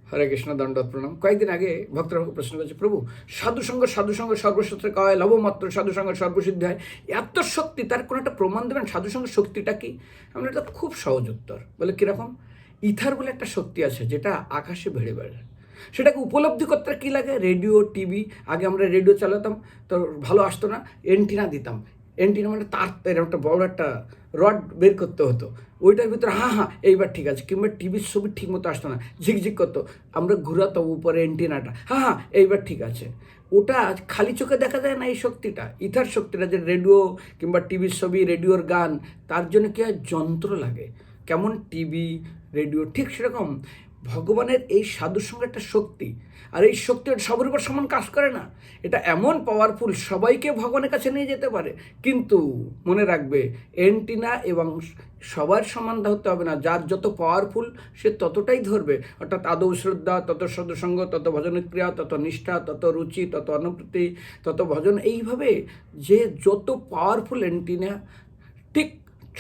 হরে কৃষ্ণ, দণ্ডবত প্রণাম। কয়েকদিন আগে ভক্তরা প্রশ্ন করেছে, প্রভু সাধুসঙ্গ সর্বসূত্রে কয় লবমাত্র সাধুসঙ্গ সর্বসিদ্ধি হয়, এত শক্তি, তার কোনো একটা প্রমাণ দেবেন? সাধুসঙ্গ শক্তিটা কি? আমরা এটা খুব সহজ উত্তর। বলে কীরকম? ইথার বলে একটা শক্তি আছে যেটা আকাশে বেড়ে বেড়ে, সেটাকে উপলব্ধি করতে কী লাগে? Radio, TV. আগে আমরা রেডিও চালাতাম তো ভালো আসতো না, এন্টিনা দিতাম। এন্টিনা মানে তার এরকম একটা বড় একটা রড বের করতে হতো, ওইটার ভিতরে হ্যাঁ এইবার ঠিক আছে। কিংবা টিভির ছবি ঠিক মতো আসতো না, ঝিকঝিক করতো, আমরা ঘুরাতাম উপরে এন্টিনাটা, হ্যাঁ এইবার ঠিক আছে। ওটা খালি চোখে দেখা যায় না, এই শক্তিটা, ইথার শক্তিটা, যে রেডিও কিংবা টিভির ছবি, রেডিওর গান, তার জন্য কি হয়? যন্ত্র লাগে। কেমন টিভি, রেডিও, ঠিক সেরকম ভগবানের এই সাধুর সঙ্গে একটা শক্তি। আর এই শক্তি সবার উপর সমান কাজ করে না, এটা এমন পাওয়ারফুল, সবাইকে ভগবানের কাছে নিয়ে যেতে পারে। কিন্তু মনে রাখবে, এন্টিনা এবং সবার সমান হতে হবে না। যার যত পাওয়ারফুল সে ততটাই ধরবে। অর্থাৎ আদৌ শ্রদ্ধা, তত সদসঙ্গ, তত ভজনের ক্রিয়া, তত নিষ্ঠা, তত রুচি, তত অনুভূতি, তত ভজন। এইভাবে যে যত পাওয়ারফুল এন্টিনা, ঠিক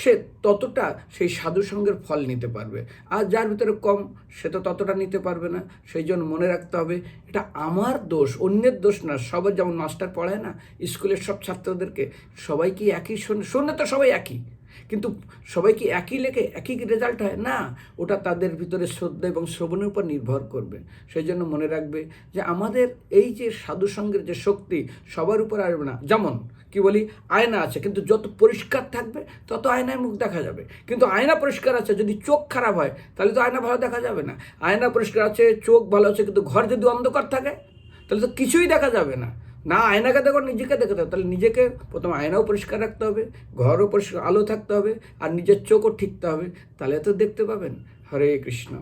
সে ততটা সেই সাধুসঙ্গের ফল নিতে পারবে। আর যার ভিতরে কম, সে তো ততটা নিতে পারবে না। সেই জন্য মনে রাখতে হবে, এটা আমার দোষ, অন্যের দোষ না। সবার যেমন মাস্টার পড়ায় না স্কুলের সব ছাত্রদেরকে, সবাই কি একই শোনে? তো সবাই একই, কিন্তু সবাই কি একই লেখে, একই রেজাল্ট হয় না? ওটা তাদের ভিতরে শ্রদ্ধা এবং শ্রবণের উপর নির্ভর করবে। সেই জন্য মনে রাখবে যে আমাদের এই যে সাধুসঙ্গের যে শক্তি, সবার উপর আসবে না। যেমন কি বলি, আয়না আছে, কিন্তু যত পরিষ্কার থাকবে তত আয়নায় মুখ দেখা যাবে। কিন্তু আয়না পরিষ্কার আছে, যদি চোখ খারাপ হয় তাহলে তো আয়না ভালো দেখা যাবে না। আয়না পরিষ্কার আছে, চোখ ভালো আছে, কিন্তু ঘর যদি অন্ধকার থাকে তাহলে তো কিছুই দেখা যাবে না। না আয়নাকে দেখো, নিজেকে দেখতে হবে। তাহলে নিজেকে প্রথম আয়নাও পরিষ্কার রাখতে হবে, ঘরও পরিষ্কার, আলো থাকতে হবে, আর নিজের চোখও ঠিকতে হবে, তাহলে তো দেখতে পাবেন। হরে কৃষ্ণ।